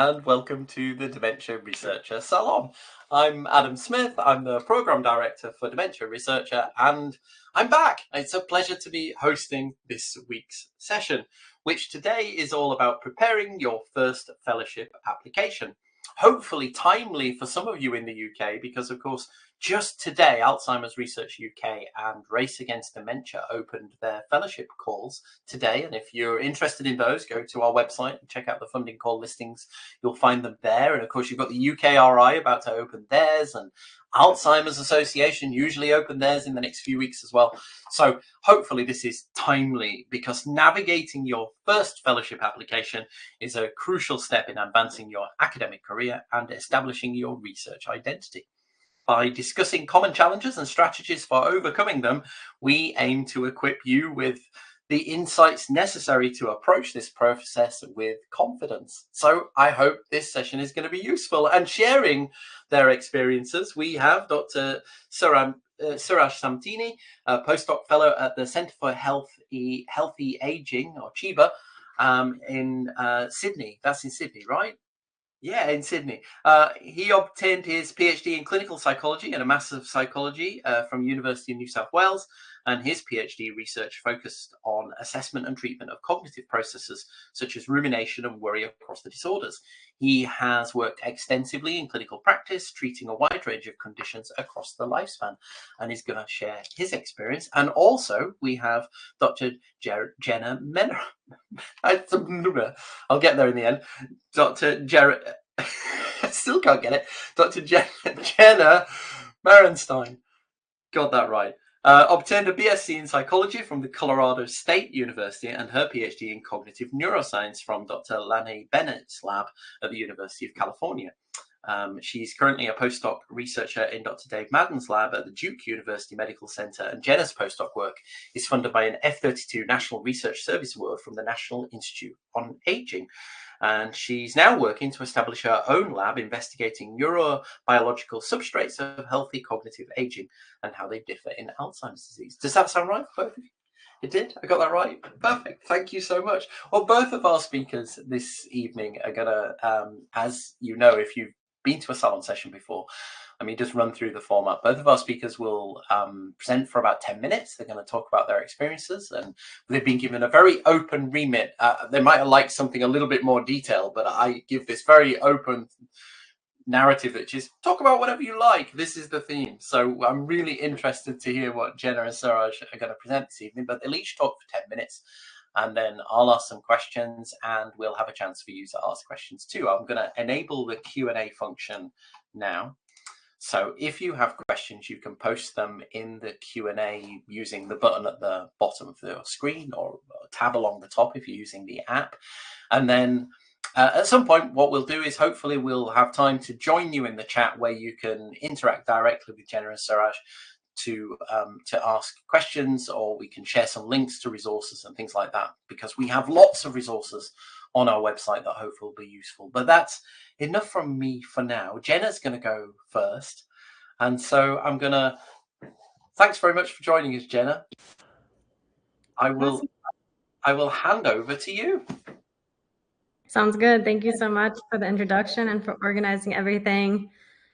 and welcome to the Dementia Researcher Salon. I'm Adam Smith, I'm the Program Director for Dementia Researcher, and I'm back. It's a pleasure to be hosting this week's session, which today is all about preparing your first fellowship application. Hopefully timely for some of you in the UK, because of course, just today, Alzheimer's Research UK and Race Against Dementia opened their fellowship calls today. And if you're interested in those, go to our website and check out the funding call listings. You'll find them there. And of course, you've got the UKRI about to open theirs, and Alzheimer's Association usually open theirs in the next few weeks as well. So hopefully this is timely, because navigating your first fellowship application is a crucial step in advancing your academic career and establishing your research identity. By discussing common challenges and strategies for overcoming them, we aim to equip you with the insights necessary to approach this process with confidence. So I hope this session is going to be useful. And sharing their experiences, we have Dr. Suraj Samtani, a postdoc fellow at the Centre for Healthy Aging, or CHIBA, in Sydney. That's in Sydney, right? Yeah, in Sydney. He obtained his PhD in clinical psychology and a Master of Psychology from University of New South Wales, and his PhD research focused on assessment and treatment of cognitive processes such as rumination and worry across the disorders. He has worked extensively in clinical practice, treating a wide range of conditions across the lifespan, and is going to share his experience. And also, we have Dr. Jenna I'll get there in the end. Dr. I still can't get it. Dr. Jenna Merenstein. Got that right. Obtained a BSc in psychology from the Colorado State University and her PhD in cognitive neuroscience from Dr. Lanny Bennett's lab at the University of California. She's currently a postdoc researcher in Dr. Dave Madden's lab at the Duke University Medical Center, and Jenna's postdoc work is funded by an F-32 National Research Service Award from the National Institute on Aging. And she's now working to establish her own lab investigating neurobiological substrates of healthy cognitive aging and how they differ in Alzheimer's disease. Does that sound right, both of you? It did? I got that right? Perfect. Thank you so much. Well, both of our speakers this evening are going to, as you know, if you've been to a salon session before, just run through the format. Both of our speakers will present for about 10 minutes. They're going to talk about their experiences, and they've been given a very open remit. They might have liked something a little bit more detailed, but I give this very open narrative, which is talk about whatever you like. This is the theme. So I'm really interested to hear what Jenna and Suraj are going to present this evening, but they'll each talk for 10 minutes. And then I'll ask some questions, and we'll have a chance for you to ask questions too. I'm going to enable the Q&A function now. So if you have questions, you can post them in the Q&A using the button at the bottom of the screen, or a tab along the top if you're using the app. And then at some point, what we'll do is hopefully we'll have time to join you in the chat, where you can interact directly with Jenna and Suraj to ask questions, or we can share some links to resources and things like that, because we have lots of resources on our website that hopefully will be useful. But that's enough from me for now. Jenna's going to go first. And so thanks very much for joining us, Jenna. I will hand over to you. Sounds good. Thank you so much for the introduction and for organizing everything.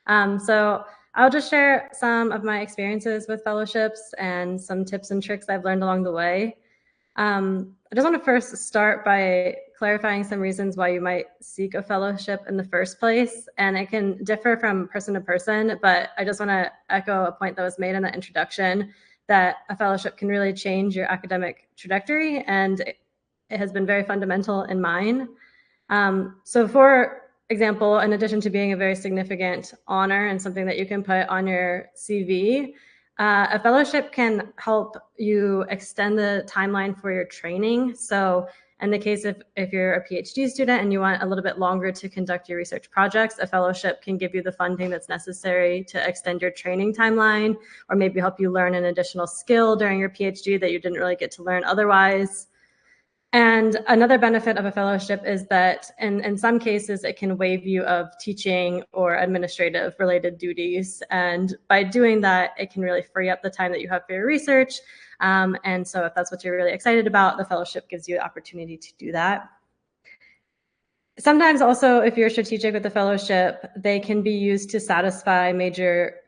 So I'll just share some of my experiences with fellowships and some tips and tricks I've learned along the way. I just want to first start by clarifying some reasons why you might seek a fellowship in the first place. And it can differ from person to person, but I just want to echo a point that was made in the introduction, that a fellowship can really change your academic trajectory, and it has been very fundamental in mine. So for example, in addition to being a very significant honor and something that you can put on your CV, a fellowship can help you extend the timeline for your training. So in the case if you're a PhD student and you want a little bit longer to conduct your research projects, a fellowship can give you the funding that's necessary to extend your training timeline, or maybe help you learn an additional skill during your PhD that you didn't really get to learn otherwise. And another benefit of a fellowship is that in some cases, it can waive you of teaching or administrative related duties. And by doing that, it can really free up the time that you have for your research. And so if that's what you're really excited about, the fellowship gives you the opportunity to do that. Sometimes also, if you're strategic with the fellowship, they can be used to satisfy major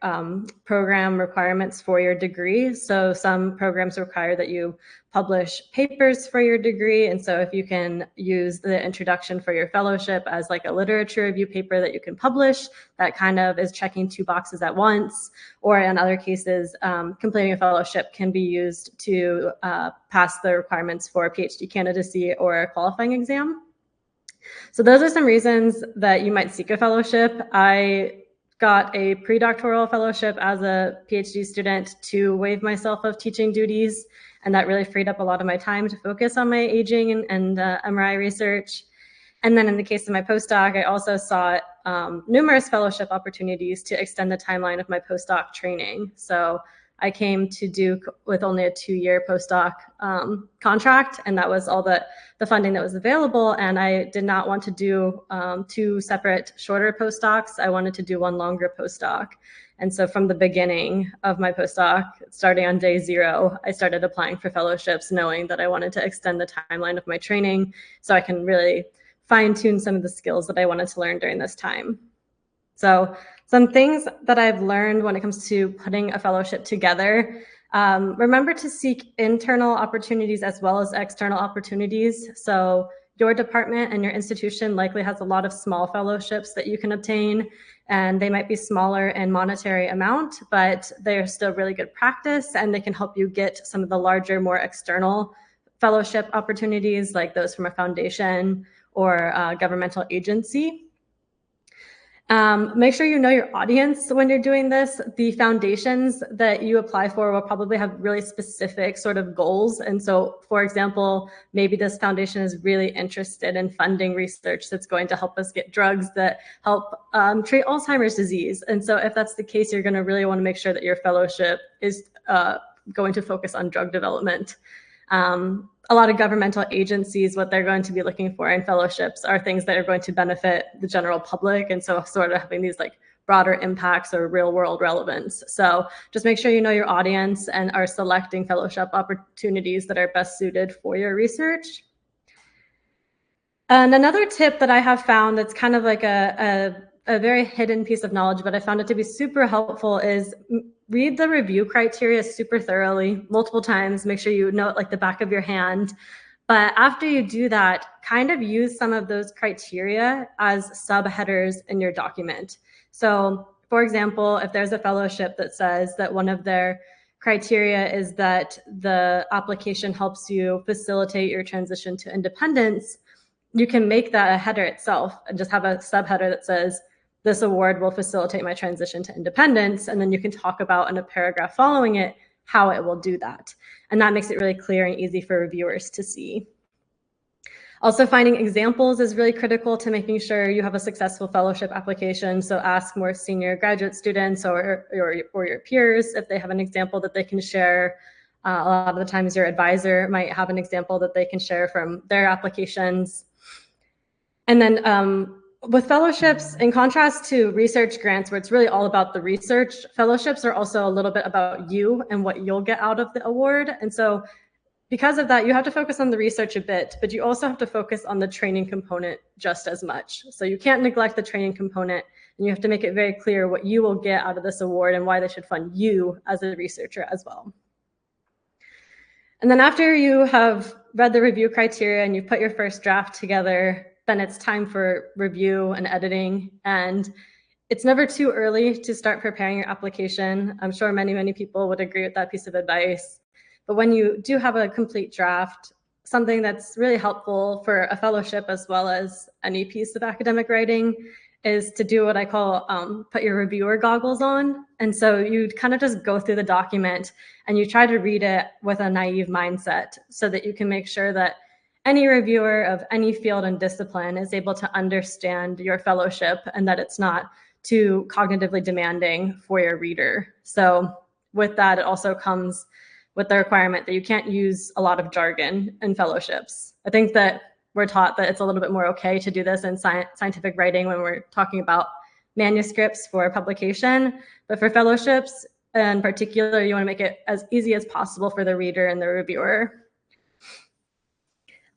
program requirements for your degree. So some programs require that you publish papers for your degree. And so if you can use the introduction for your fellowship as like a literature review paper that you can publish, that kind of is checking 2 boxes at once. Or in other cases, completing a fellowship can be used to pass the requirements for a PhD candidacy or a qualifying exam. So those are some reasons that you might seek a fellowship. I got a pre-doctoral fellowship as a PhD student to waive myself of teaching duties, and that really freed up a lot of my time to focus on my aging and MRI research. And then in the case of my postdoc, I also sought numerous fellowship opportunities to extend the timeline of my postdoc training. So I came to Duke with only a 2-year postdoc contract, and that was all the funding that was available. And I did not want to do 2 separate shorter postdocs. I wanted to do 1 longer postdoc. And so from the beginning of my postdoc, starting on day 0, I started applying for fellowships, knowing that I wanted to extend the timeline of my training so I can really fine-tune some of the skills that I wanted to learn during this time. So some things that I've learned when it comes to putting a fellowship together, remember to seek internal opportunities as well as external opportunities. So your department and your institution likely has a lot of small fellowships that you can obtain, and they might be smaller in monetary amount, but they're still really good practice, and they can help you get some of the larger, more external fellowship opportunities like those from a foundation or a governmental agency. Make sure you know your audience when you're doing this. The foundations that you apply for will probably have really specific sort of goals. And so, for example, maybe this foundation is really interested in funding research that's going to help us get drugs that help treat Alzheimer's disease. And so if that's the case, you're going to really want to make sure that your fellowship is going to focus on drug development. A lot of governmental agencies, what they're going to be looking for in fellowships are things that are going to benefit the general public. And so sort of having these like broader impacts or real world relevance. So just make sure you know your audience and are selecting fellowship opportunities that are best suited for your research. And another tip that I have found that's kind of like a very hidden piece of knowledge, but I found it to be super helpful, is read the review criteria super thoroughly, multiple times. Make sure you know it like the back of your hand. But after you do that, kind of use some of those criteria as subheaders in your document. So for example, if there's a fellowship that says that one of their criteria is that the application helps you facilitate your transition to independence, you can make that a header itself and just have a subheader that says, this award will facilitate my transition to independence. And then you can talk about in a paragraph following it how it will do that. And that makes it really clear and easy for reviewers to see. Also, finding examples is really critical to making sure you have a successful fellowship application. So ask more senior graduate students or your peers if they have an example that they can share. A lot of the times your advisor might have an example that they can share from their applications. And then with fellowships, in contrast to research grants, where it's really all about the research, fellowships are also a little bit about you and what you'll get out of the award. And so because of that, you have to focus on the research a bit, but you also have to focus on the training component just as much. So you can't neglect the training component, and you have to make it very clear what you will get out of this award and why they should fund you as a researcher as well. And then after you have read the review criteria and you've put your first draft together, then it's time for review and editing. And it's never too early to start preparing your application. I'm sure many people would agree with that piece of advice. But when you do have a complete draft, something that's really helpful for a fellowship as well as any piece of academic writing is to do what I call put your reviewer goggles on. And so you kind of just go through the document and you try to read it with a naive mindset so that you can make sure that any reviewer of any field and discipline is able to understand your fellowship and that it's not too cognitively demanding for your reader. So with that, it also comes with the requirement that you can't use a lot of jargon in fellowships. I think that we're taught that it's a little bit more okay to do this in scientific writing when we're talking about manuscripts for publication, but for fellowships in particular, you want to make it as easy as possible for the reader and the reviewer.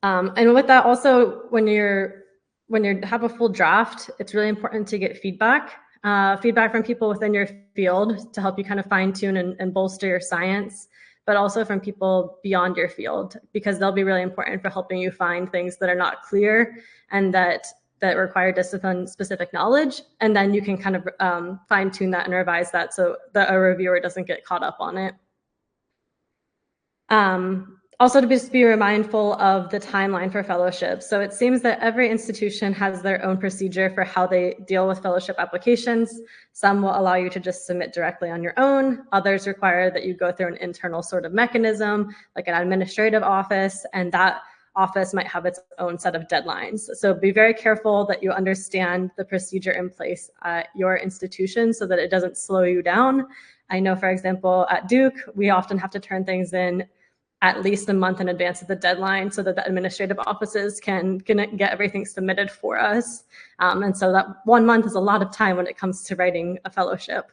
And with that, also, when you're when you have a full draft, it's really important to get feedback from people within your field to help you kind of fine tune and bolster your science, but also from people beyond your field, because they'll be really important for helping you find things that are not clear and that require discipline specific knowledge. And then you can kind of fine tune that and revise that so that a reviewer doesn't get caught up on it. Also, to just be mindful of the timeline for fellowship. So it seems that every institution has their own procedure for how they deal with fellowship applications. Some will allow you to just submit directly on your own. Others require that you go through an internal sort of mechanism, like an administrative office, and that office might have its own set of deadlines. So be very careful that you understand the procedure in place at your institution so that it doesn't slow you down. I know, for example, at Duke, we often have to turn things in at least a month in advance of the deadline so that the administrative offices can get everything submitted for us. And so that 1 month is a lot of time when it comes to writing a fellowship.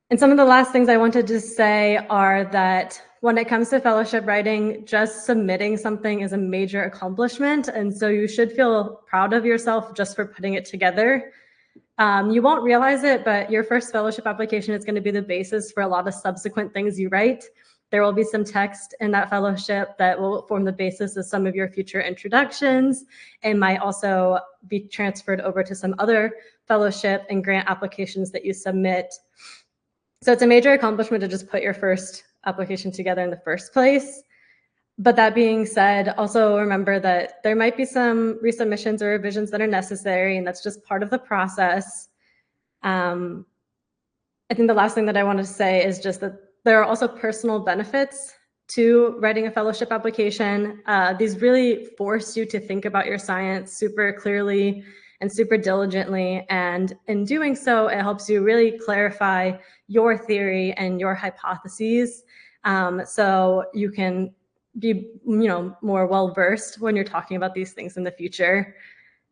And some of the last things I wanted to say are that when it comes to fellowship writing, just submitting something is a major accomplishment. And so you should feel proud of yourself just for putting it together. You won't realize it, but your first fellowship application is going to be the basis for a lot of subsequent things you write. There will be some text in that fellowship that will form the basis of some of your future introductions and might also be transferred over to some other fellowship and grant applications that you submit. So it's a major accomplishment to just put your first application together in the first place. But that being said, also remember that there might be some resubmissions or revisions that are necessary, and that's just part of the process. I think the last thing that I want to say is just that there are also personal benefits to writing a fellowship application. These really force you to think about your science super clearly and super diligently. And in doing so, it helps you really clarify your theory and your hypotheses. So you can be, more well-versed when you're talking about these things in the future.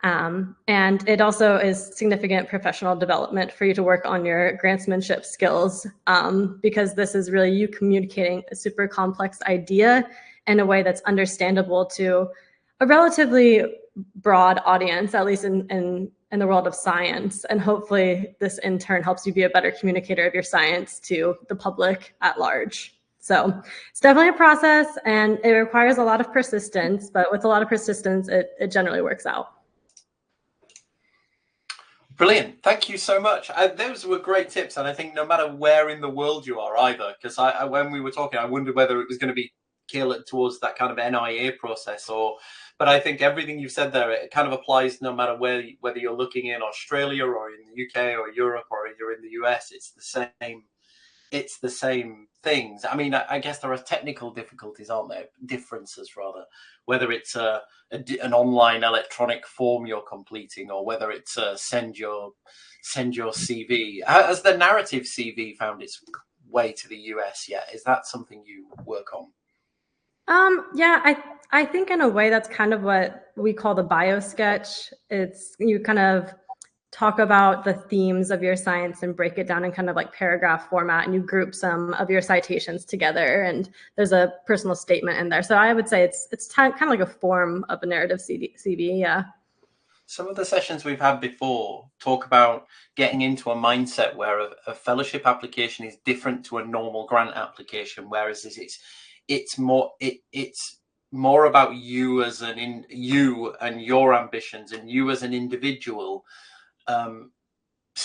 And it also is significant professional development for you to work on your grantsmanship skills, because this is really you communicating a super complex idea in a way that's understandable to a relatively broad audience, at least in the world of science. And hopefully this in turn helps you be a better communicator of your science to the public at large. So it's definitely a process and it requires a lot of persistence, but with a lot of persistence, it generally works out. Brilliant. Thank you so much. Those were great tips. And I think no matter where in the world you are either, because when we were talking, I wondered whether it was going to be geared towards that kind of NIA process but I think everything you've said there, it kind of applies no matter whether you're looking in Australia or in the UK or Europe or you're in the US, it's the same things. I mean, I guess there are technical difficulties, aren't there? Differences rather, whether it's an online electronic form you're completing or whether it's send your CV. Has the narrative CV found its way to the US yet? Is that something you work on? Yeah, I think in a way that's kind of what we call the bio sketch. It's you kind of talk about the themes of your science and break it down in kind of like paragraph format, and you group some of your citations together, and there's a personal statement in there. So I would say it's kind of like a form of a narrative CV, yeah. Some of the sessions we've had before talk about getting into a mindset where a fellowship application is different to a normal grant application, whereas it's more about you as you and your ambitions and you as an individual,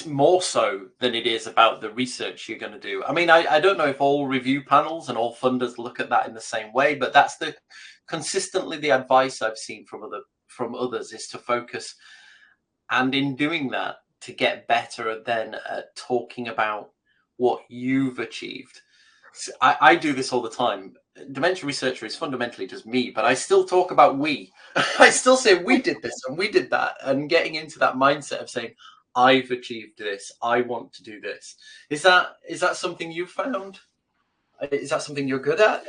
more so than it is about the research you're going to do. I mean, I don't know if all review panels and all funders look at that in the same way, but that's consistently the advice I've seen from others is to focus, and in doing that, to get better then at talking about what you've achieved. So I do this all the time. Dementia Researcher is fundamentally just me, but I still talk about we. I still say we did this and we did that, and getting into that mindset of saying, I've achieved this, I want to do this. Is that something you've found? Is that something you're good at?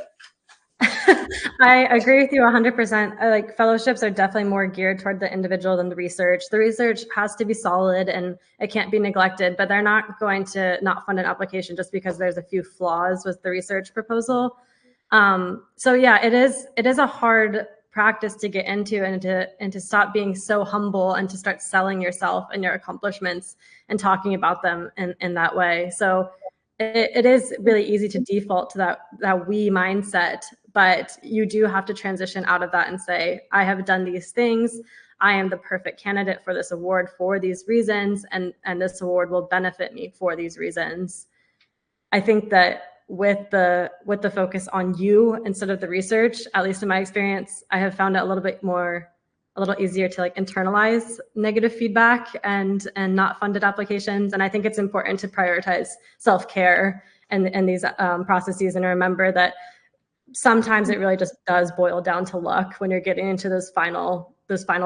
I agree with you 100%. Like fellowships are definitely more geared toward the individual than the research. The research has to be solid and it can't be neglected, but they're not going to not fund an application just because there's a few flaws with the research proposal. So yeah, it is a hard practice to get into, and to stop being so humble and to start selling yourself and your accomplishments and talking about them in that way. So it is really easy to default to that we mindset, but you do have to transition out of that and say, I have done these things. I am the perfect candidate for this award for these reasons, and this award will benefit me for these reasons. I think that with the focus on you instead of the research, at least in my experience, I have found it a little easier to like internalize negative feedback and not funded applications. And I think it's important to prioritize self-care and these processes, and remember that sometimes it really just does boil down to luck when you're getting into those final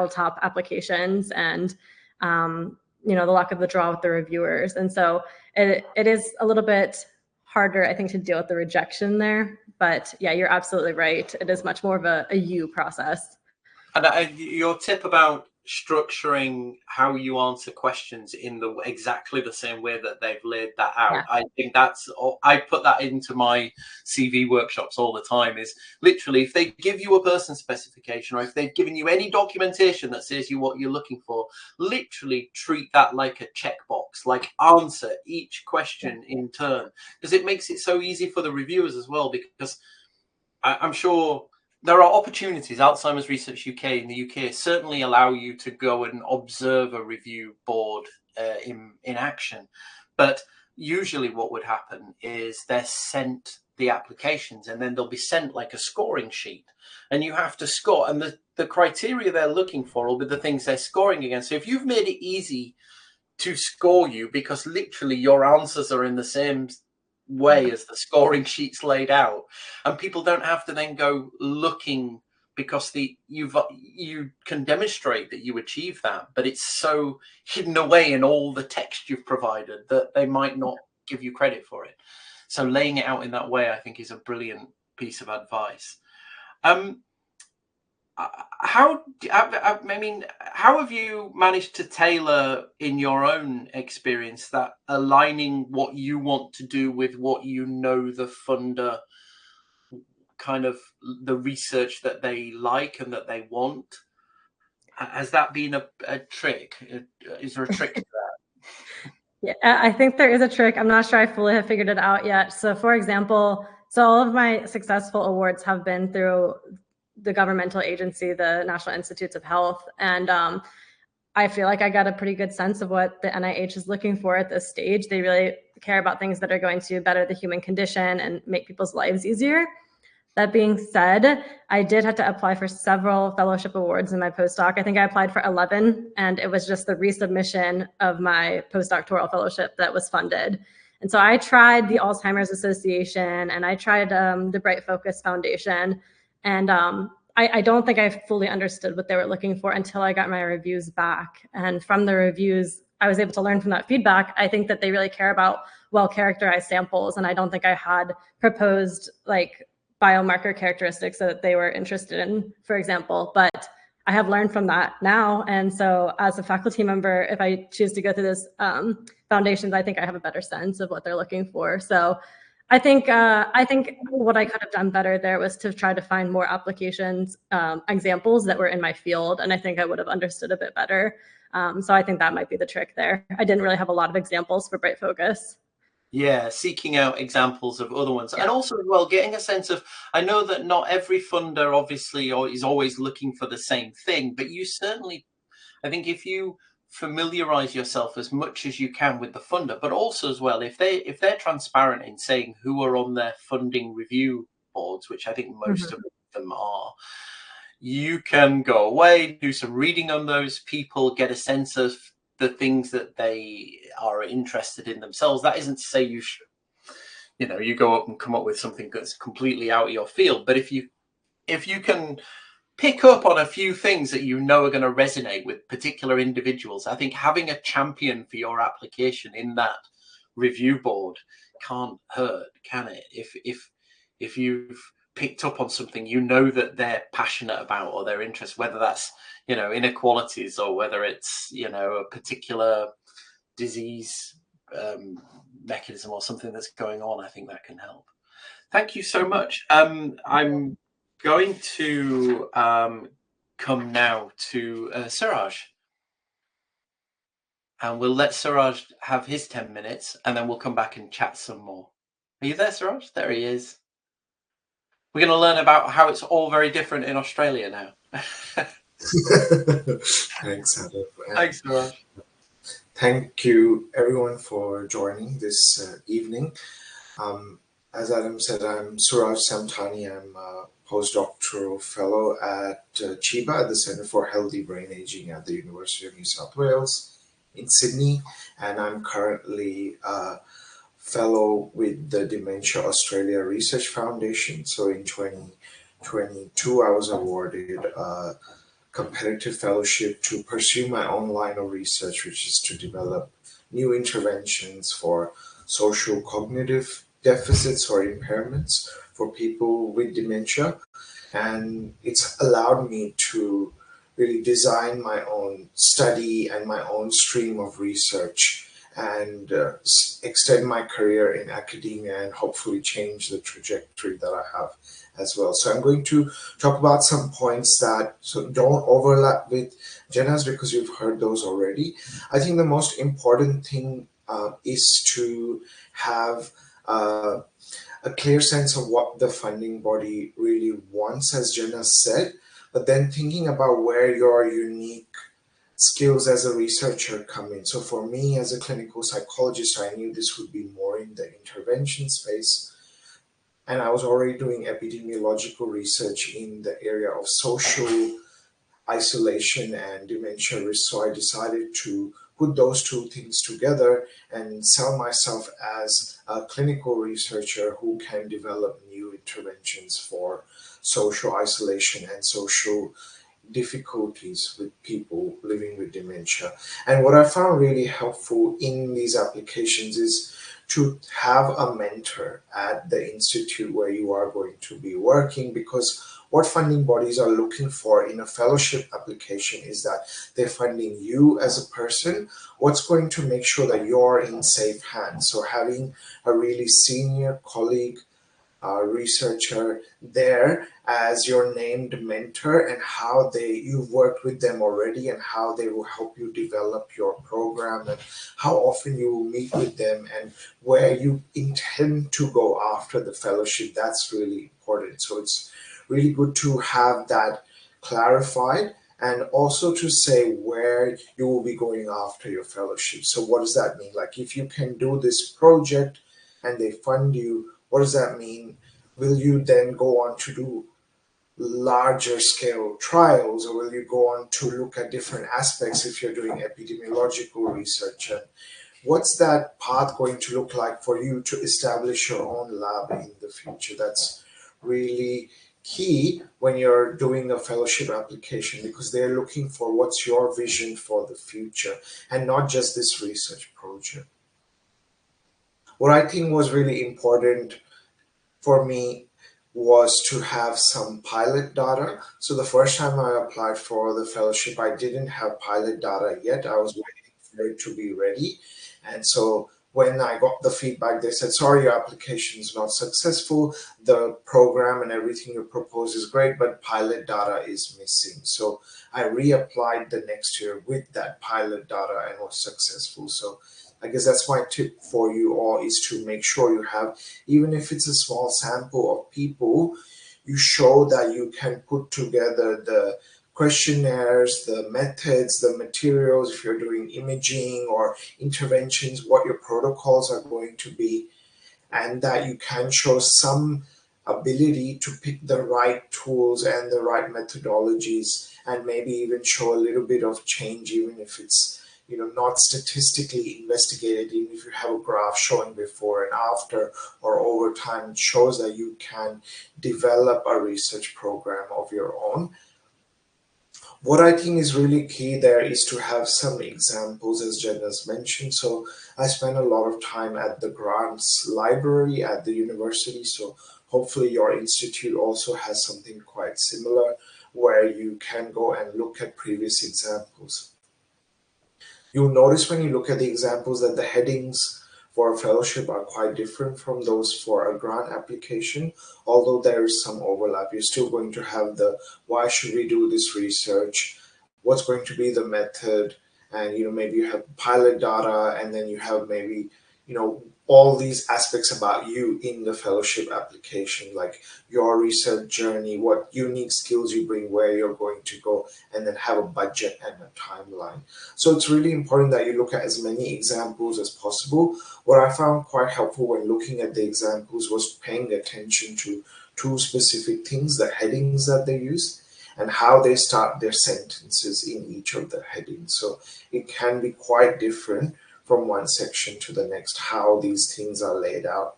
top applications, and the luck of the draw with the reviewers. And so it is a little bit harder, I think, to deal with the rejection there. But yeah, you're absolutely right. It is much more of a you process. And your tip about structuring how you answer questions in exactly the same way that they've laid that out, yeah. I think I put that into my CV workshops all the time, is literally, if they give you a person specification, or if they've given you any documentation that says what you're looking for, literally treat that like a checkbox, like answer each question in turn, because it makes it so easy for the reviewers as well. Because I'm sure there are opportunities. Alzheimer's Research UK in the UK certainly allow you to go and observe a review board in action. But usually what would happen is they're sent the applications, and then they'll be sent like a scoring sheet, and you have to score. And the criteria they're looking for will be the things they're scoring against. So if you've made it easy to score you because literally your answers are in the same way as the scoring sheets laid out, and people don't have to then go looking, because you can demonstrate that you achieve that, but it's so hidden away in all the text you've provided that they might not give you credit for it. So laying it out in that way, I think, is a brilliant piece of advice. How have you managed to tailor in your own experience that aligning what you want to do with what the funder kind of the research that they like and that they want? Has that been a trick? Is there a trick to that? Yeah, I think there is a trick. I'm not sure I fully have figured it out yet. So for example, all of my successful awards have been through the governmental agency, the National Institutes of Health. And I feel like I got a pretty good sense of what the NIH is looking for at this stage. They really care about things that are going to better the human condition and make people's lives easier. That being said, I did have to apply for several fellowship awards in my postdoc. I think I applied for 11, and it was just the resubmission of my postdoctoral fellowship that was funded. And so I tried the Alzheimer's Association, and I tried the Bright Focus Foundation. And I don't think I fully understood what they were looking for until I got my reviews back. And from the reviews, I was able to learn from that feedback. I think that they really care about well-characterized samples. And I don't think I had proposed like biomarker characteristics that they were interested in, for example. But I have learned from that now. And so as a faculty member, if I choose to go through this foundations, I think I have a better sense of what they're looking for. So I think what I could have done better there was to try to find more applications, examples that were in my field, and I think I would have understood a bit better. So I think that might be the trick there. I didn't really have a lot of examples for Bright Focus. Yeah, seeking out examples of other ones, and also as well getting a sense of. I know that not every funder obviously is always looking for the same thing, but you certainly, I think, if you familiarize yourself as much as you can with the funder, but also as well, if they're transparent in saying who are on their funding review boards, which I think most of them are, you can go away, do some reading on those people, get a sense of the things that they are interested in themselves. That isn't to say you should, you go up and come up with something that's completely out of your field, but if you can pick up on a few things that are going to resonate with particular individuals, I think having a champion for your application in that review board can't hurt, can it? If you've picked up on something that they're passionate about, or their interest, whether that's inequalities, or whether it's a particular disease mechanism or something that's going on, I think that can help. Thank you so much. I'm going to come now to Suraj. And we'll let Suraj have his 10 minutes, and then we'll come back and chat some more. Are you there, Suraj? There he is. We're going to learn about how it's all very different in Australia now. Thanks, Adam. Thanks, Suraj. Thank you, everyone, for joining this evening. As Adam said, I'm Suraj Samtani. I'm a postdoctoral fellow at CHIBA, at the Centre for Healthy Brain Aging at the University of New South Wales in Sydney, and I'm currently a fellow with the Dementia Australia Research Foundation. So in 2022, I was awarded a competitive fellowship to pursue my own line of research, which is to develop new interventions for social cognitive deficits or impairments for people with dementia. And it's allowed me to really design my own study and my own stream of research and extend my career in academia and hopefully change the trajectory that I have as well. So I'm going to talk about some points that don't overlap with Jenna's because you've heard those already. I think the most important thing is to have a clear sense of what the funding body really wants, as Jenna said, but then thinking about where your unique skills as a researcher come in. So for me as a clinical psychologist, I knew this would be more in the intervention space. And I was already doing epidemiological research in the area of social isolation and dementia risk. So I decided to put those two things together and sell myself as a clinical researcher who can develop new interventions for social isolation and social difficulties with people living with dementia. And what I found really helpful in these applications is to have a mentor at the institute where you are going to be working, because what funding bodies are looking for in a fellowship application is that they're funding you as a person. What's going to make sure that you're in safe hands? So having a really senior colleague, researcher there as your named mentor, and how you've worked with them already and how they will help you develop your program and how often you will meet with them and where you intend to go after the fellowship. That's really important. So it's really good to have that clarified and also to say where you will be going after your fellowship. So what does that mean? Like if you can do this project and they fund you, what does that mean? Will you then go on to do larger scale trials, or will you go on to look at different aspects if you're doing epidemiological research? And what's that path going to look like for you to establish your own lab in the future? That's really key when you're doing a fellowship application, because they're looking for what's your vision for the future and not just this research project. What I think was really important for me was to have some pilot data. So the first time I applied for the fellowship, I didn't have pilot data yet. I was waiting for it to be ready. And so when I got the feedback, they said, sorry, your application is not successful. The program and everything you propose is great, but pilot data is missing. So I reapplied the next year with that pilot data and was successful. So I guess that's my tip for you all, is to make sure you have, even if it's a small sample of people, you show that you can put together the questionnaires, the methods, the materials, if you're doing imaging or interventions, what your protocols are going to be, and that you can show some ability to pick the right tools and the right methodologies, and maybe even show a little bit of change, even if it's not statistically investigated. Even if you have a graph showing before and after or over time, it shows that you can develop a research program of your own. What I think is really key there is to have some examples, as Jenna's mentioned. So I spent a lot of time at the grants library at the university. So hopefully your institute also has something quite similar where you can go and look at previous examples. You'll notice when you look at the examples that the headings for a fellowship are quite different from those for a grant application. Although there is some overlap, you're still going to have the why should we do this research, what's going to be the method, and maybe you have pilot data, and then you have maybe all these aspects about you in the fellowship application, like your research journey, what unique skills you bring, where you're going to go, and then have a budget and a timeline. So it's really important that you look at as many examples as possible. What I found quite helpful when looking at the examples was paying attention to two specific things, the headings that they use and how they start their sentences in each of the headings. So it can be quite different from one section to the next, how these things are laid out.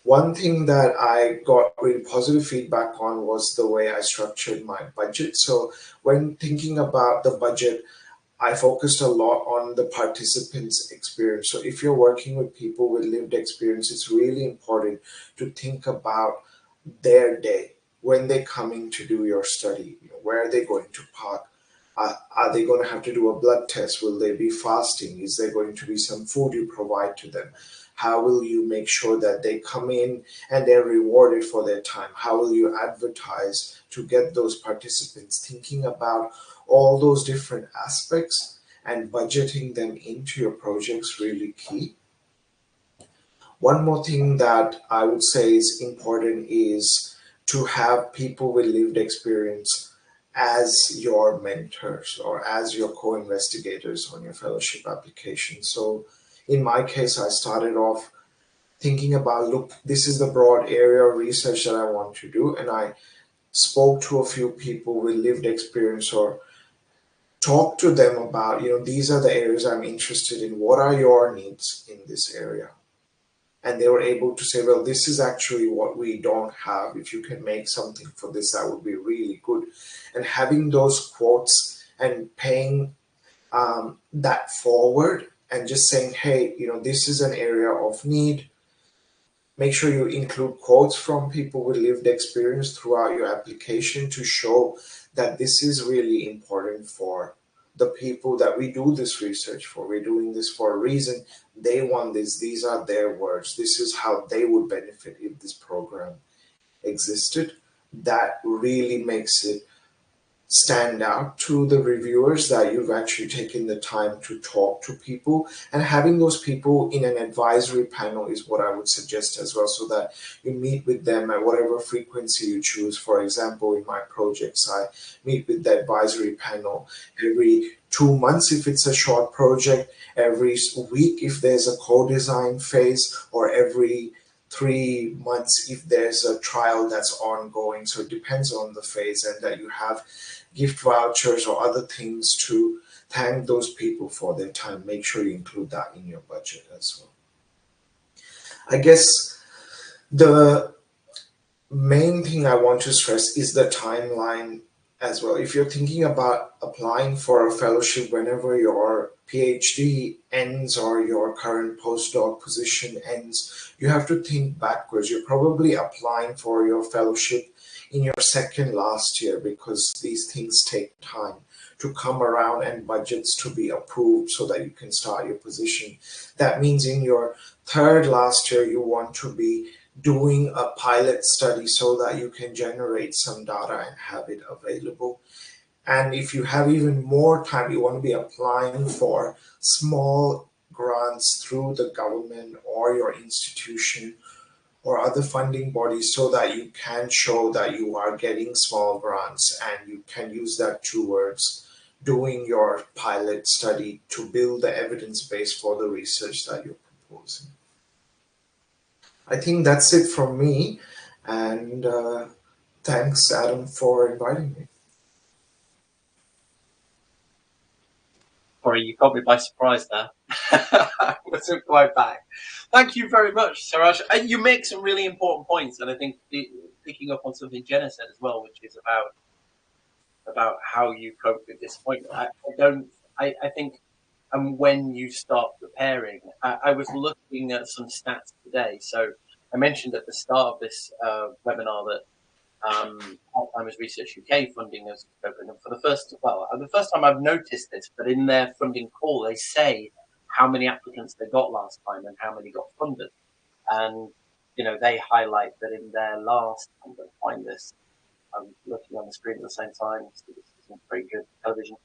One thing that I got really positive feedback on was the way I structured my budget. So when thinking about the budget, I focused a lot on the participants' experience. So if you're working with people with lived experience, it's really important to think about their day when they come in to do your study. Where are they going to park? Are they going to have to do a blood test? Will they be fasting? Is there going to be some food you provide to them? How will you make sure that they come in and they're rewarded for their time? How will you advertise to get those participants? Thinking about all those different aspects and budgeting them into your projects really key. One more thing that I would say is important is to have people with lived experience as your mentors or as your co-investigators on your fellowship application. So in my case, I started off thinking about, look, this is the broad area of research that I want to do. And I spoke to a few people with lived experience or talked to them about, these are the areas I'm interested in. What are your needs in this area? And they were able to say, well, this is actually what we don't have. If you can make something for this, that would be really good. And having those quotes and paying that forward and just saying, hey, this is an area of need. Make sure you include quotes from people with lived experience throughout your application to show that this is really important for the people that we do this research for. We're doing this for a reason. They want this. These are their words. This is how they would benefit if this program existed. That really makes it stand out to the reviewers that you've actually taken the time to talk to people, and having those people in an advisory panel is what I would suggest as well, so that you meet with them at whatever frequency you choose. For example, in my projects, I meet with the advisory panel every 2 months if it's a short project, every week if there's a co-design phase, or every 3 months if there's a trial that's ongoing. So it depends on the phase, and that you have gift vouchers or other things to thank those people for their time. Make sure you include that in your budget as well. I guess the main thing I want to stress is the timeline as well. If you're thinking about applying for a fellowship whenever your PhD ends or your current postdoc position ends, you have to think backwards. You're probably applying for your fellowship in your second last year, because these things take time to come around and budgets to be approved so that you can start your position. That means in your third last year, you want to be doing a pilot study so that you can generate some data and have it available. And if you have even more time, you want to be applying for small grants through the government or your institution or other funding bodies, so that you can show that you are getting small grants and you can use that towards doing your pilot study to build the evidence base for the research that you're proposing. I think that's it from me, and thanks, Adam, for inviting me. Sorry, you caught me by surprise there. I wasn't quite back. Thank you very much, Suraj. You make some really important points, and I think picking up on something Jenna said as well, which is about how you cope with disappointment. I think, and when you start preparing, I was looking at some stats today. So I mentioned at the start of this webinar that Alzheimer's Research UK funding has opened, and for the first time I've noticed this, but in their funding call they say how many applicants they got last time and how many got funded. And, you know, they highlight that in their last, I'm going to find this, I'm looking on the screen at the same time, so this isn't very good television,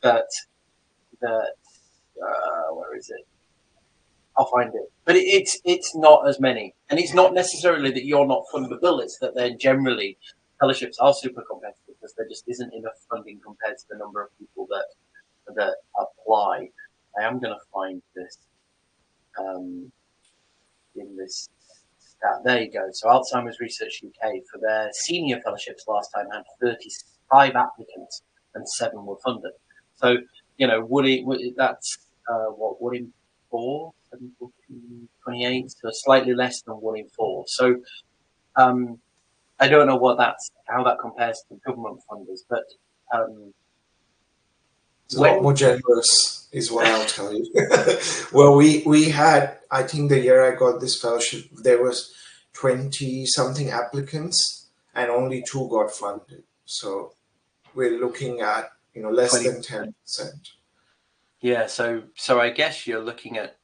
but where is it? I'll find it. But it's not as many. And it's not necessarily that you're not fundable, it's that they're generally, fellowships are super competitive because there just isn't enough funding compared to the number of people that apply. I am going to find this in this stat. There you go. So Alzheimer's Research UK, for their senior fellowships last time, had 35 applicants and 7 were funded. So, you know, that's what, 1 in 4, 7, 14, 28, so slightly less than 1 in 4. So I don't know how that compares to government funders, but it's a lot more generous, is what I'll tell you. Well, we had, I think the year I got this fellowship, there was 20 something applicants and only 2 got funded. So we're looking at, you know, less 20. than 10%. Yeah, so I guess you're looking at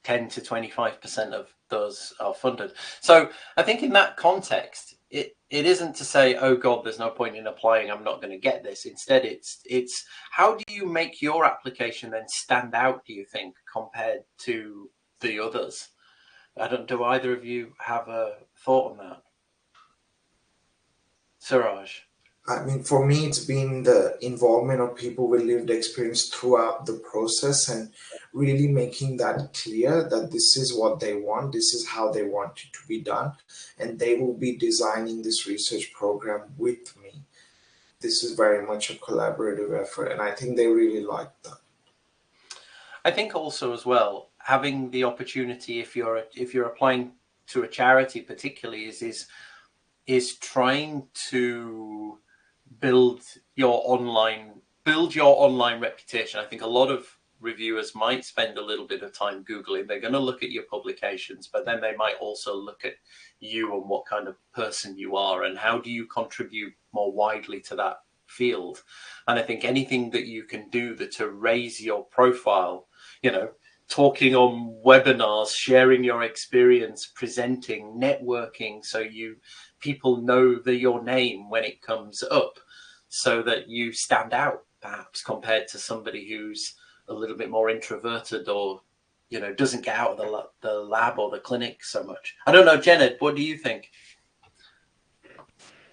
10 to 25% of those are funded. So I think in that context, it isn't to say, oh God, there's no point in applying, I'm not going to get this. Instead, it's how do you make your application then stand out, do you think, compared to the others? Do either of you have a thought on that? Suraj? I mean, for me, it's been the involvement of people with lived experience throughout the process and really making that clear that this is what they want, this is how they want it to be done, and they will be designing this research program with me. This is very much a collaborative effort, and I think they really like that. I think also as well, having the opportunity, if you're applying to a charity particularly, is trying to build your online reputation. I think a lot of reviewers might spend a little bit of time Googling. They're going to look at your publications, but then they might also look at you and what kind of person you are and how do you contribute more widely to that field. And I think anything that you can do to raise your profile, you know, talking on webinars, sharing your experience, presenting, networking, so people know your name when it comes up, so that you stand out perhaps compared to somebody who's a little bit more introverted or, you know, doesn't get out of the lab or the clinic so much. I don't know, Jenna, what do you think?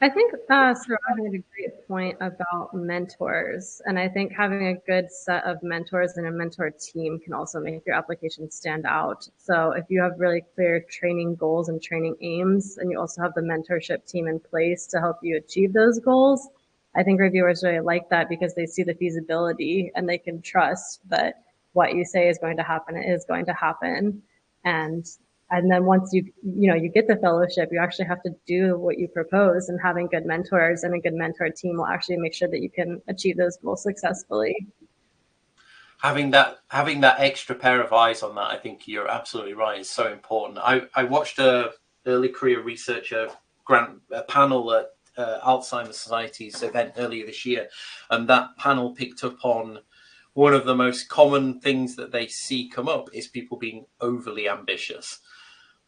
I think Suraj made a great point about mentors. And I think having a good set of mentors and a mentor team can also make your application stand out. So if you have really clear training goals and training aims, and you also have the mentorship team in place to help you achieve those goals, I think reviewers really like that because they see the feasibility and they can trust that what you say is going to happen is going to happen. And then once you get the fellowship, you actually have to do what you propose, and having good mentors and a good mentor team will actually make sure that you can achieve those goals successfully. Having that extra pair of eyes on that, I think you're absolutely right, is so important. I watched a early career researcher panel at Alzheimer's Society's event earlier this year, and that panel picked up on one of the most common things that they see come up is people being overly ambitious,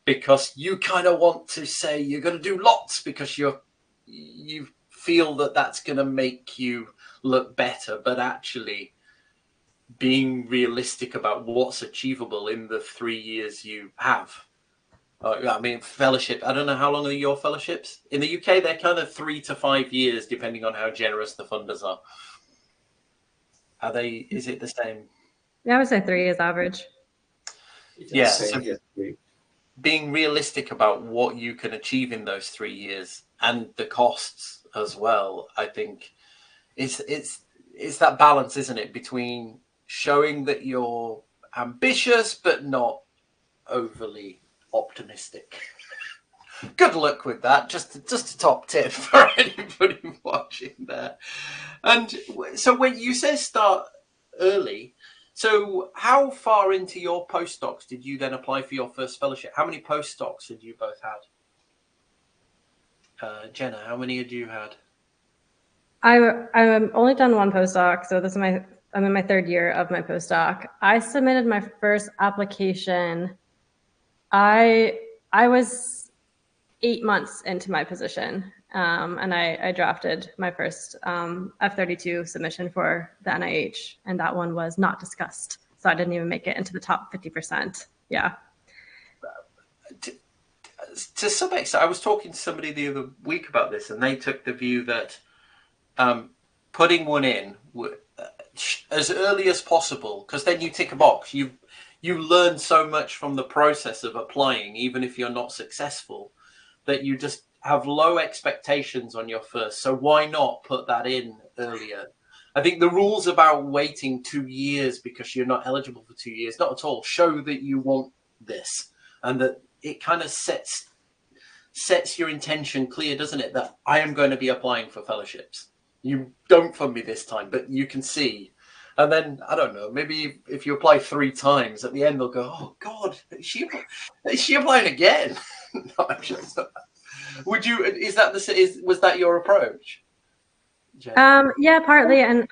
because you kind of want to say you're going to do lots because you feel that that's going to make you look better, but actually being realistic about what's achievable in the 3 years you have. I mean, fellowship, I don't know, how long are your fellowships? In the UK, they're kind of 3 to 5 years, depending on how generous the funders are. Is it the same? Yeah, I would say 3 years average. Yeah, so being realistic about what you can achieve in those 3 years and the costs as well, I think it's that balance, isn't it, between showing that you're ambitious but not overly optimistic. Good luck with that. Just a top tip for anybody watching there. And so when you say start early, so how far into your postdocs did you then apply for your first fellowship? How many postdocs had you both had? Jenna, how many had you had? I've only done one postdoc, so this is my I'm in my third year of my postdoc. I submitted my first application. I was 8 months into my position, and I drafted my first F-32 submission for the NIH, and that one was not discussed. So I didn't even make it into the top 50%. Yeah. To some extent, I was talking to somebody the other week about this, and they took the view that putting one in as early as possible, because then you tick a box. You learn so much from the process of applying, even if you're not successful, that you just have low expectations on your first. So why not put that in earlier? I think the rules about waiting 2 years because you're not eligible for 2 years, not at all, show that you want this, and that it kind of sets your intention clear, doesn't it? That I am going to be applying for fellowships. You don't fund me this time, but you can see. And then, I don't know, maybe if you apply 3 times, at the end they'll go, oh, God, is she applying again? No, I'm sure it's not. Was that your approach? Yeah, partly. And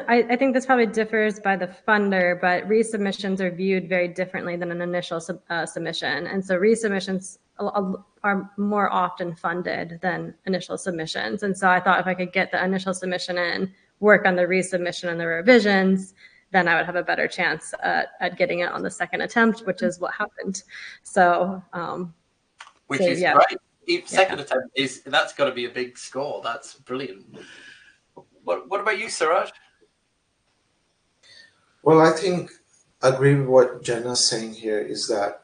I think this probably differs by the funder, but resubmissions are viewed very differently than an initial submission. And so resubmissions are more often funded than initial submissions. And so I thought if I could get the initial submission in, work on the resubmission and the revisions, then I would have a better chance at getting it on the second attempt, which is what happened. So, which is great. Second attempt that's got to be a big score. That's brilliant. What about you, Suraj? Well, I think agree with what Jenna's saying here is that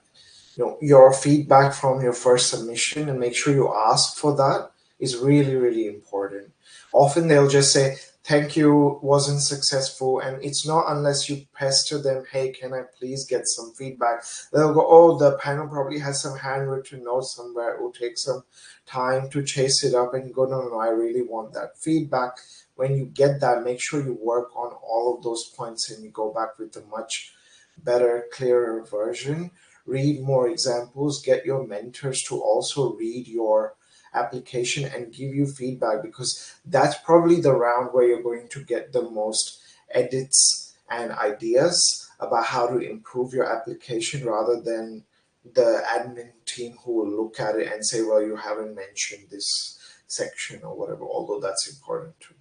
your feedback from your first submission, and make sure you ask for that, is really, really important. Often they'll just say, thank you, wasn't successful. And it's not unless you pester them, hey, can I please get some feedback? They'll go, oh, the panel probably has some handwritten notes somewhere. It will take some time to chase it up, and you go, no, I really want that feedback. When you get that, make sure you work on all of those points and you go back with a much better, clearer version. Read more examples, get your mentors to also read your application and give you feedback, because that's probably the round where you're going to get the most edits and ideas about how to improve your application, rather than the admin team who will look at it and say, well, you haven't mentioned this section or whatever, although that's important too.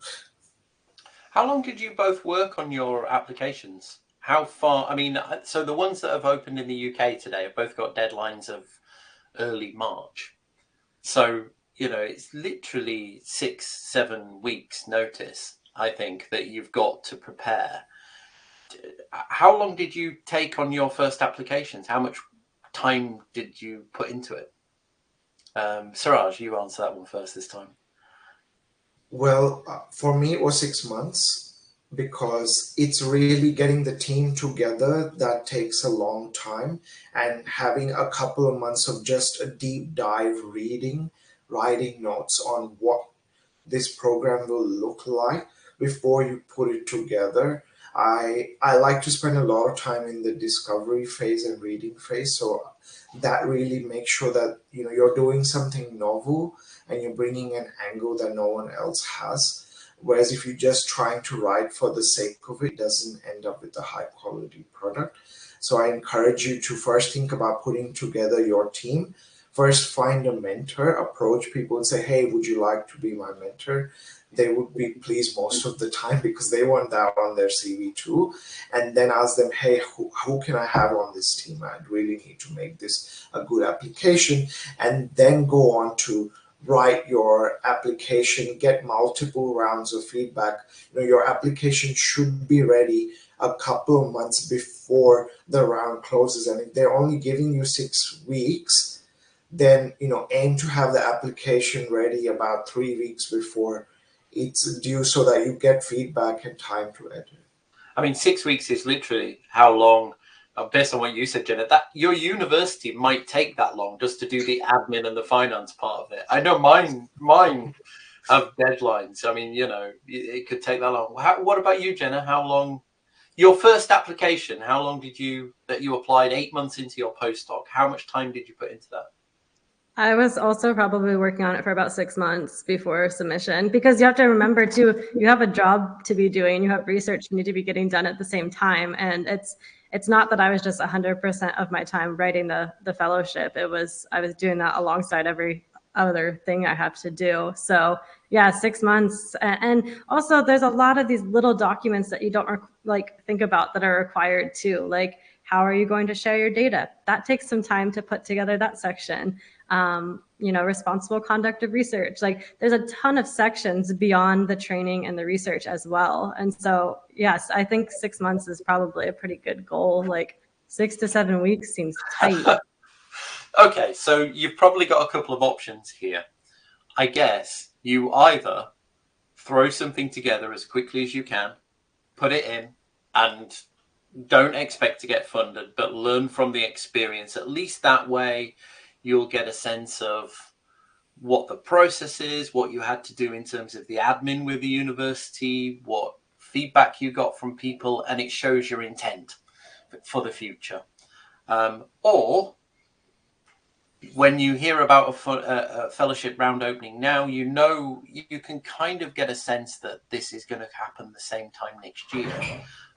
How long did you both work on your applications? How far? I mean, so the ones that have opened in the UK today have both got deadlines of early March. So, it's literally 6-7 weeks notice, I think, that you've got to prepare. How long did you take on your first applications? How much time did you put into it? Suraj, you answer that one first this time. Well, for me, it was 6 months, because it's really getting the team together that takes a long time, and having a couple of months of just a deep dive reading, writing notes on what this program will look like before you put it together. I like to spend a lot of time in the discovery phase and reading phase, so that really makes sure that you're doing something novel and you're bringing an angle that no one else has. Whereas if you're just trying to write for the sake of it, doesn't end up with a high quality product. So I encourage you to first think about putting together your team. First, find a mentor, approach people and say, hey, would you like to be my mentor? They would be pleased most of the time, because they want that on their CV too. And then ask them, hey, who can I have on this team? I really need to make this a good application. And then go on to write your application, get multiple rounds of feedback. Your application should be ready a couple of months before the round closes. And if they're only giving you 6 weeks, then aim to have the application ready about 3 weeks before it's due, so that you get feedback and time to edit. I mean, 6 weeks is literally how long, based on what you said, Jenna, that your university might take that long just to do the admin and the finance part of it. I know mine have deadlines. I mean, it could take that long. What about you, Jenna? How long? Your first application, how long did you applied 8 months into your postdoc? How much time did you put into that? I was also probably working on it for about 6 months before submission, because you have to remember too, you have a job to be doing, you have research you need to be getting done at the same time. And it's not that I was just 100% of my time writing the fellowship. I was doing that alongside every other thing I have to do. So yeah, 6 months. And also there's a lot of these little documents that you don't like think about that are required too. Like, how are you going to share your data? That takes some time to put together that section. Responsible conduct of research. Like, there's a ton of sections beyond the training and the research as well. And so, yes, I think 6 months is probably a pretty good goal. Like 6 to 7 weeks seems tight. Okay, so you've probably got a couple of options here. I guess you either throw something together as quickly as you can, put it in, and don't expect to get funded, but learn from the experience. At least that way you'll get a sense of what the process is, what you had to do in terms of the admin with the university, what feedback you got from people, and it shows your intent for the future. Or when you hear about a fellowship round opening now, you can kind of get a sense that this is going to happen the same time next year.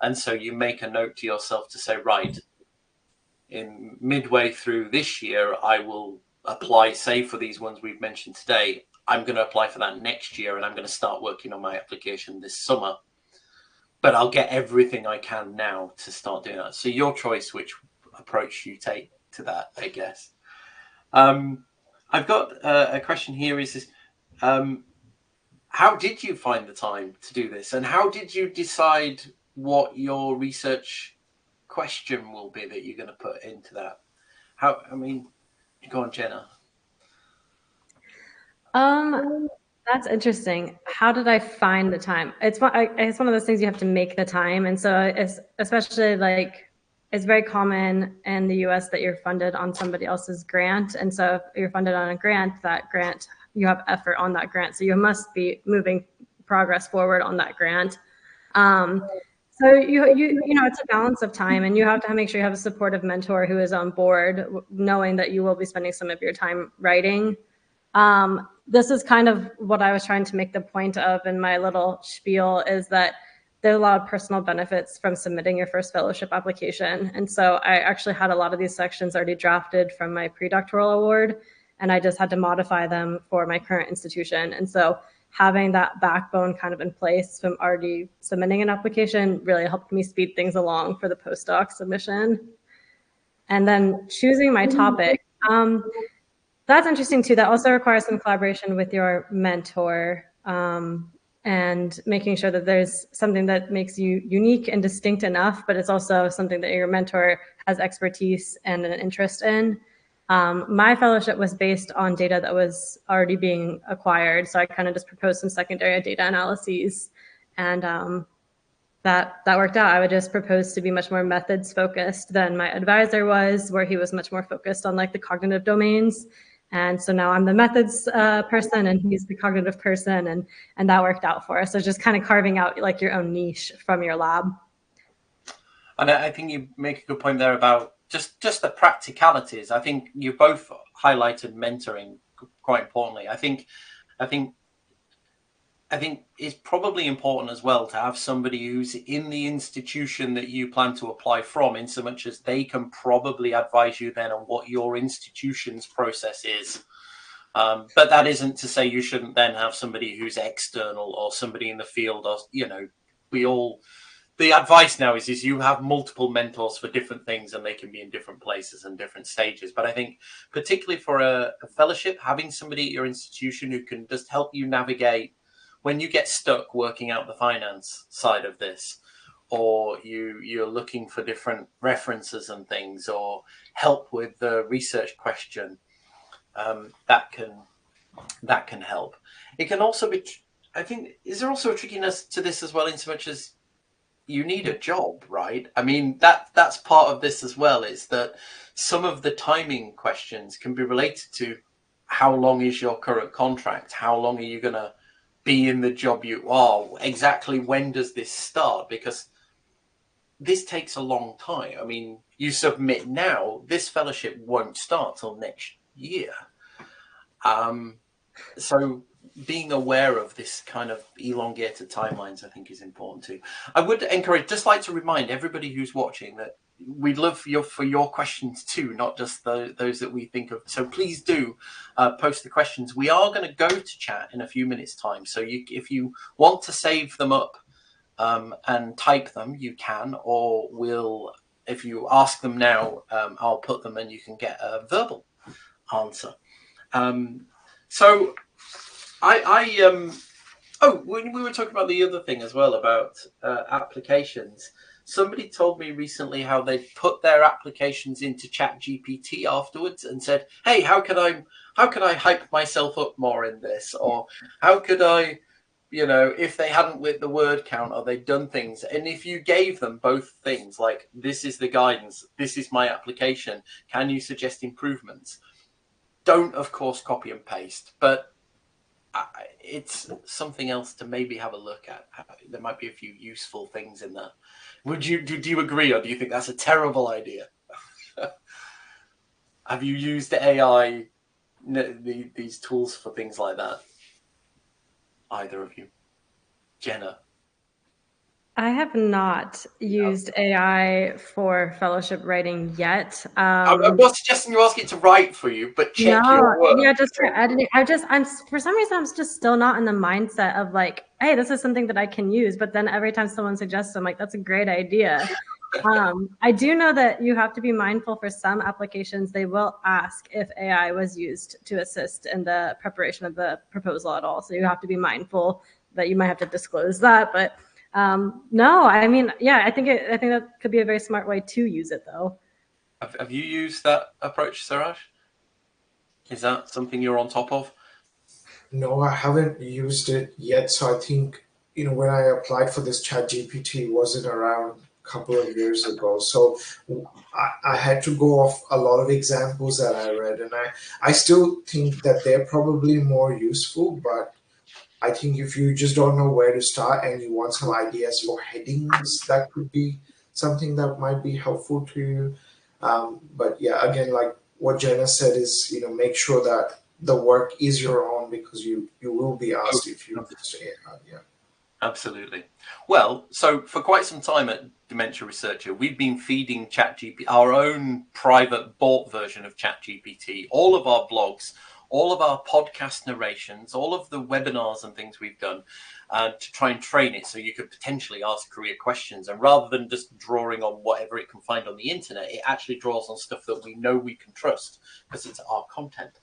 And so you make a note to yourself to say, right, in midway through this year, I will apply, say, for these ones we've mentioned today. I'm going to apply for that next year, and I'm going to start working on my application this summer. But I'll get everything I can now to start doing that. So your choice, which approach you take to that, I guess. I've got a question here. Is this, how did you find the time to do this? And how did you decide what your research question will be that you're going to put into that? Go on, Jenna. That's interesting. How did I find the time? It's one of those things you have to make the time. And so it's especially it's very common in the US that you're funded on somebody else's grant. And so if you're funded on a grant, you have effort on that grant. So you must be moving progress forward on that grant. So it's a balance of time, and you have to make sure you have a supportive mentor who is on board, knowing that you will be spending some of your time writing. This is kind of what I was trying to make the point of in my little spiel, is that there are a lot of personal benefits from submitting your first fellowship application. And so I actually had a lot of these sections already drafted from my pre-doctoral award, and I just had to modify them for my current institution. And so having that backbone kind of in place from already submitting an application really helped me speed things along for the postdoc submission. And then choosing my topic. That's interesting too. That also requires some collaboration with your mentor, and making sure that there's something that makes you unique and distinct enough, but it's also something that your mentor has expertise and an interest in. My fellowship was based on data that was already being acquired, so I kind of just proposed some secondary data analyses, and that worked out. I would just propose to be much more methods focused than my advisor was, where he was much more focused on the cognitive domains. And so now I'm the methods person, and he's the cognitive person, and that worked out for us. So just kind of carving out your own niche from your lab. And I think you make a good point there about just the practicalities. I think you both highlighted mentoring quite importantly. I think it's probably important as well to have somebody who's in the institution that you plan to apply from, in so much as they can probably advise you then on what your institution's process is. But that isn't to say you shouldn't then have somebody who's external or somebody in the field, or, the advice now is you have multiple mentors for different things, and they can be in different places and different stages. But I think particularly for a fellowship, having somebody at your institution who can just help you navigate when you get stuck working out the finance side of this, or you're looking for different references and things, or help with the research question, that can help. It can also be, I think, is there also a trickiness to this as well, in so much as you need a job, right? I mean, that's part of this as well, is that some of the timing questions can be related to how long is your current contract? How long are you going to be in the job you are? Exactly when does this start? Because this takes a long time. I mean, you submit now, this fellowship won't start till next year. So being aware of this kind of elongated timelines, I think, is important too. I would encourage, just like to remind everybody who's watching that we'd love for your questions too, not just those that we think of. So please do post the questions. We are going to go to chat in a few minutes' time. So if you want to save them up and type them, you can, or if you ask them now, I'll put them and you can get a verbal answer. So when we were talking about the other thing as well about applications, somebody told me recently how they put their applications into ChatGPT afterwards and said, "Hey, how can I hype myself up more in this?" Or how could I, if they hadn't with the word count or they'd done things. And if you gave them both things, like, this is the guidance, this is my application, can you suggest improvements? Don't, of course, copy and paste, but it's something else to maybe have a look at. There might be a few useful things in that. Do you agree, or do you think that's a terrible idea? Have you used AI, these tools for things like that? Either of you? Jenna? I have not used AI for fellowship writing yet. I'm not suggesting you ask it to write for you, but check your work. Yeah, just for editing. I'm for some reason I'm just still not in the mindset of like, hey, this is something that I can use. But then every time someone suggests, I'm like, that's a great idea. I do know that you have to be mindful for some applications. They will ask if AI was used to assist in the preparation of the proposal at all. So you have to be mindful that you might have to disclose that. But no, I mean, yeah, I think that could be a very smart way to use it, though. Have you used that approach, Suraj? Is that something you're on top of? No, I haven't used it yet. So I think, when I applied for this ChatGPT, wasn't around a couple of years ago. So I had to go off a lot of examples that I read, and I still think that they're probably more useful, but I think if you just don't know where to start and you want some ideas for headings, that could be something that might be helpful to you. But yeah, again, like what Jenna said is, make sure that the work is your own, because you will be asked if you stay. Yeah. Absolutely. Well, so for quite some time at Dementia Researcher, we've been feeding ChatGPT, our own private bought version of ChatGPT, all of our blogs, all of our podcast narrations, all of the webinars and things we've done to try and train it so you could potentially ask career questions. And rather than just drawing on whatever it can find on the internet, it actually draws on stuff that we know we can trust because it's our content.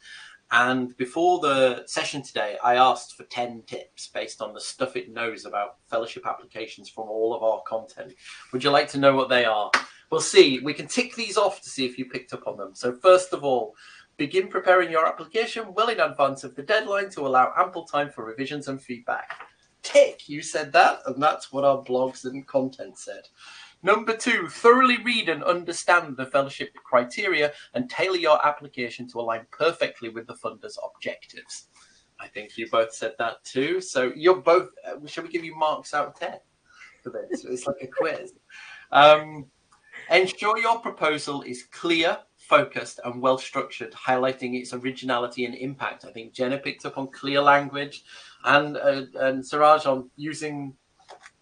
And before the session today, I asked for 10 tips based on the stuff it knows about fellowship applications from all of our content. Would you like to know what they are? We'll see. We can tick these off to see if you picked up on them. So first of all, begin preparing your application well in advance of the deadline to allow ample time for revisions and feedback. Tick, you said that, and that's what our blogs and content said. Number 2, thoroughly read and understand the fellowship criteria and tailor your application to align perfectly with the funder's objectives. I think you both said that too. So you're both, shall we give you marks out of 10 for this? It's like a quiz. Ensure your proposal is clear, focused, and well structured, highlighting its originality and impact. I think Jenna picked up on clear language, and Suraj on using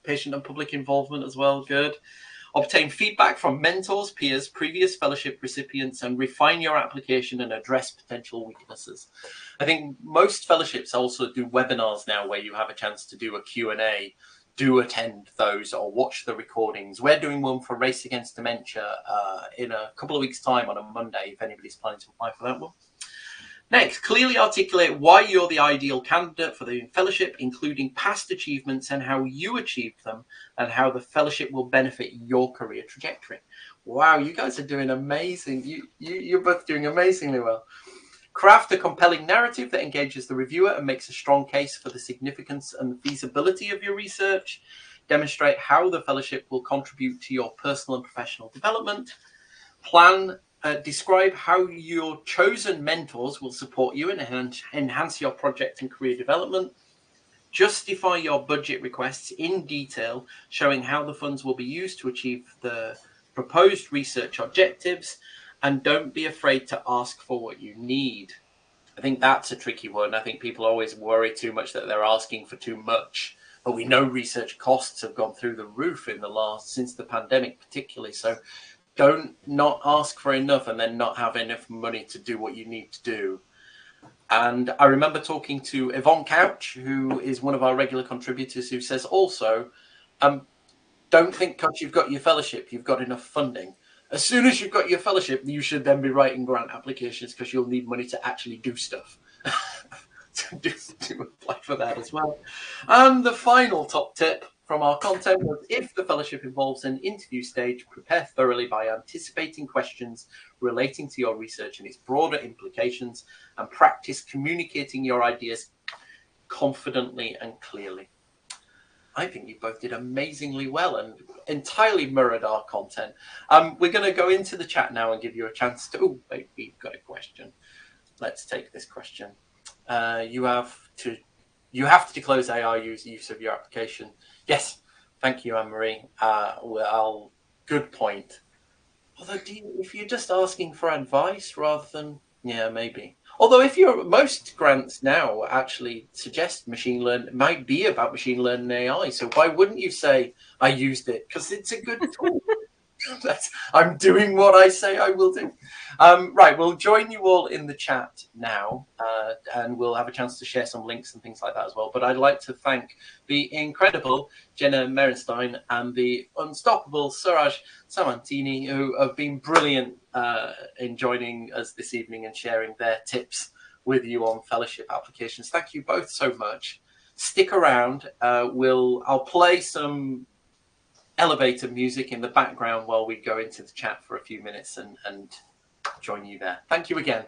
patient and public involvement as well. Good. Obtain feedback from mentors, peers, previous fellowship recipients, and refine your application and address potential weaknesses. I think most fellowships also do webinars now where you have a chance to do a Q&A. Do attend those or watch the recordings. We're doing one for Race Against Dementia in a couple of weeks' time on a Monday, if anybody's planning to apply for that one. Next, clearly articulate why you're the ideal candidate for the fellowship, including past achievements and how you achieved them, and how the fellowship will benefit your career trajectory. Wow, you guys are doing amazing. You're both doing amazingly well. Craft a compelling narrative that engages the reviewer and makes a strong case for the significance and feasibility of your research. Demonstrate how the fellowship will contribute to your personal and professional development. Describe how your chosen mentors will support you and enhance your project and career development. Justify your budget requests in detail, showing how the funds will be used to achieve the proposed research objectives. And don't be afraid to ask for what you need. I think that's a tricky one. I think people always worry too much that they're asking for too much, but we know research costs have gone through the roof since the pandemic particularly. So don't not ask for enough and then not have enough money to do what you need to do. And I remember talking to Yvonne Couch, who is one of our regular contributors, who says also, don't think because you've got your fellowship, you've got enough funding. As soon as you've got your fellowship, you should then be writing grant applications because you'll need money to actually do stuff. to apply for that as well. And the final top tip from our content was, if the fellowship involves an interview stage, prepare thoroughly by anticipating questions relating to your research and its broader implications, and practice communicating your ideas confidently and clearly. I think you both did amazingly well and entirely mirrored our content. We're going to go into the chat now and give you a chance to... Oh, wait, we've got a question. Let's take this question. You have to disclose AI use of your application. Yes, thank you, Anne-Marie. Well, good point. Although, if you're just asking for advice rather than... Yeah, maybe. Although most grants now actually suggest machine learning, might be about machine learning AI. So why wouldn't you say, I used it? Because it's a good tool. I'm doing what I say I will do. Right, we'll join you all in the chat now, and we'll have a chance to share some links and things like that as well. But I'd like to thank the incredible Jenna Merenstein and the unstoppable Suraj Samtani, who have been brilliant in joining us this evening and sharing their tips with you on fellowship applications. Thank you both so much. Stick around. I'll play some elevator music in the background while we go into the chat for a few minutes and join you there. Thank you again.